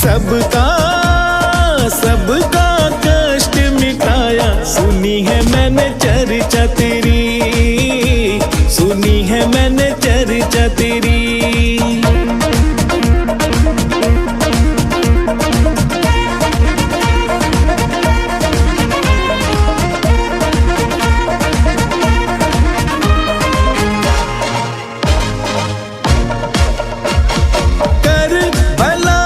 सबका सबका कष्ट मिटाया। सुनी है मैंने चर्चा तेरी, सुनी है मैंने चर्चा तेरी। कर भला